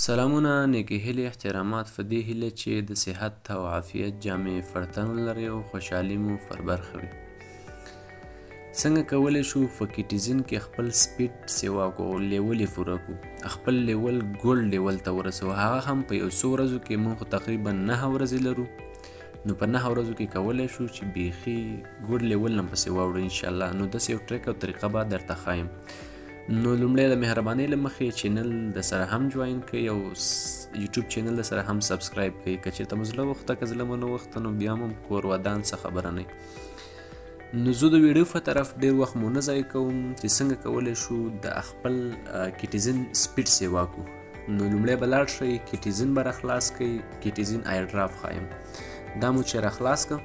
سلامونه نیکې هیلې احترامات په دې هیله چې د صحت او عافیت جامې فرتن ولرئ او خوشحالي مو پر برخه وي. څنګه کولی شو په کیټیزن کې خپل سپیډ سیوا کو او لیول یې پوره کړو، خپل لیول ګولډ لیول ته ورسوو، هغه هم په یو څو ورځو کې موږ تقریبا 9 ورځې لرو. نو په 9 ورځو کې کولی شو چې بیخي ګولډ لیول هم پسې واوړو انشاءالله. نو داسې یو ټریک او طریقه به درته ښایم. نو لومړی د مهربانۍ له مخې چینل د سره هم جوین کړئ او یوټیوب چینل د سره هم سبسکرایب کړئ. که چېرته مو زړه وخته که زړه مو نه وخته نو بیا هم کور ودان څه خبره نه. نو زه د ویډیو په طرف ډېر وخت مو نه ضایع کوم چې څنګه کولی شو د خپل کیټیزن سپیډ سیوا کړو. نو لومړی به لاړ شئ، کیټیزن به راخلاص کړئ، کیټیزن ایرډراپ ښایم. دا مو چې راخلاص کړه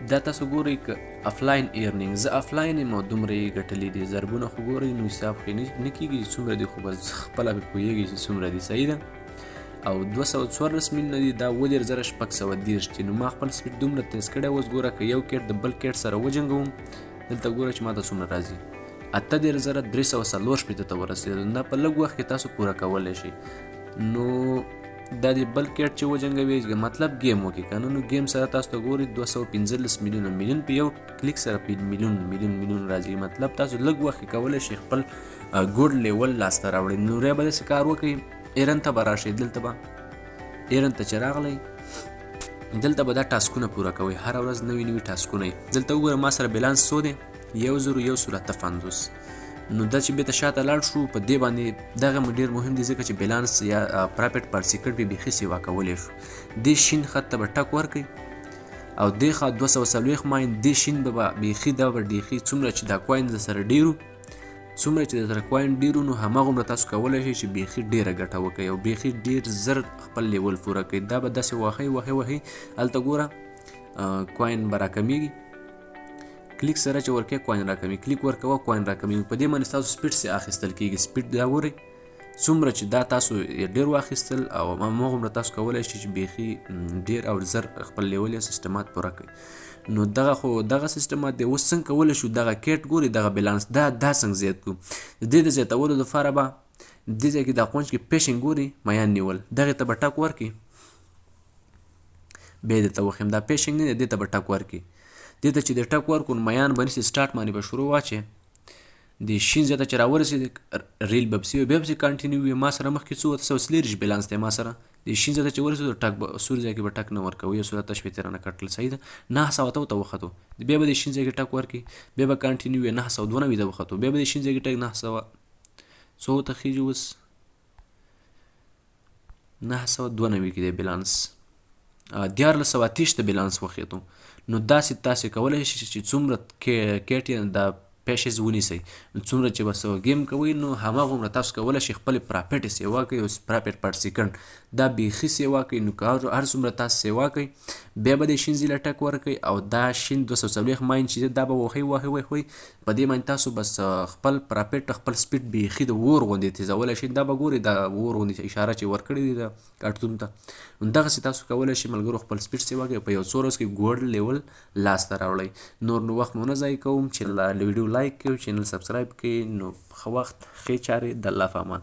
دا تاسو ګورئ که افلاین ایرنینګ، زه افلاین یم او دومره یې ګټلي دي، ضربونه خو ګورئ نو حساب خو نه کېږي چې څومره دي، خو بس خپله پې پوهېږي چې څومره دي. صحیح ده. او 214 میلیونه دي، دا 13,630 دي. نو ما خپل سپیډ دومره تیز کړی. اوس ګوره که یو کیټ د بل کیټ سره وجنګوم، دلته ګوره چې ما ته څومره راځي، 18,344 ته ورسېدل. دا په لږ وخت کې تاسو پوره کولی شئ. نو دا د بل کیټ چې وجنګوي مطلب ګیم وکړي که نه، نو ګیم سره تاسو ته ګورئ 215 میلیون په یو کلیک سره میلیون راځي. مطلب تاسو لږ وخت کې کولی شئ خپل ګوډ لیول لاسته راوړئ. نو بیا به داسې کار وکړئ، ایرن ته به راشئ، دلته به ایرن ته چې راغلی دلته به دا ټاسکونه پوره کوئ، هره ورځ نوي ټاسکونه. دلته وګوره ما سره بیلانس څو دی، 1,150. نو دا چې بیرته شاته لاړ شو، په دې باندې دغه مې ډېر مهم دی ځکه چې بیلانس یا پراپټ پر سیکرټ به بیخي سیوا کولی شو. دې شین خط ته به ټک ورکړئ او دې خوا 240 ماین، دې شین به بیخي دا به ډیخي څومره چې دا کوین د سره ډیرو، څومره چې د سره کوین ډیرو، نو هماغومره تاسو کولی شئ چې بیخي ډیره ګټه وکړئ او بیخي ډیر زر خپل لیول پوره کړئ. دا به داسې وهئ هلته ګوره کوین به راکمیږي، کلیک سره چې ورکوي کوین راکمي، کلیک ورکوه کوین راکمي. په دې باندې ستاسو سپیډ سې اخیستل کېږي. سپیډ دا ګورئ څومره چې دا تاسو ډېر واخیستل او هماغومره تاسو کولی شئ چې بیخي ډېر او زر خپل لیول یا سیسټمات پوره کړئ. نو دغه سیسټمات دی. اوس څنګه کولی شو دغه کیټ ګورئ، دغه بیلانس دا څنګه زیات کړو. د دې د زیاتولو دپاره به دې ځای کې دا قونج کې پیشنګ ګورئ، میان نیول، دغې ته به ټک ورکړئ. بیا یې درته وښیم، دا پیشنګ نه دی، دې ته به ټک ورکړئ. دې ته چې د ټک ورکړو میان به نیسي، سټارټ باندې به شروع واچې، د شین ځای ته چې راورسېد ریل به پسې وي، بیا پسې کنټینیو وي. ما سره مخکې 443 بیلانس دی، ما سره د شین ځای ته چې ورسېدو ټک به سور ځای کې به ټک نه ورکوو، 1,018 رانه کټل. صحیح ده. 900 ته وختو، بیا به د شین ځای کې ټک ورکړي، بیا به کنټینیو وي، 992 ته وختو، بیا به د شین ځای کې ټک 900 څو ته خیږي، اوس 992 کې دی بیلانس، 1430 ته بیلانس وخېدو. نو داسې تاسې کولی شئ چې څومره کیټ دا پیشز ونیسئ، نو څومره چې بس ګیم کوئ نو هماغومره تاسو کولی شئ خپلې پراپټې سیوا کوئ او پراپټ پر سیکنډ دا بیخي سیوا کوئ. نو که هر څومره تاسو سیوا کوئ، بیا به د شین ځای له ټک ورکوئ او دا شین 240 ماین چې دا به وهئ په دې باندې تاسو بس خپل پراپټ خپل سپیډ بیخي د اور غوندې تیزولی شئ. دا به ګورئ دا اور غوندې اشاره چې ورکړې دي د کارتون ته، نو دغسې تاسو کولی شئ ملګرو خپل سپیډ سیوا کوئ، په یو څو ورځو کې ګوډ لیول لاسته راوړئ. نور نو وخت مو نه ضایع کوم چې ویډیو لایک کړئ، چینل سبسکرایب کړئ. نو ښه وخت، ښې چارې، د الله په امان.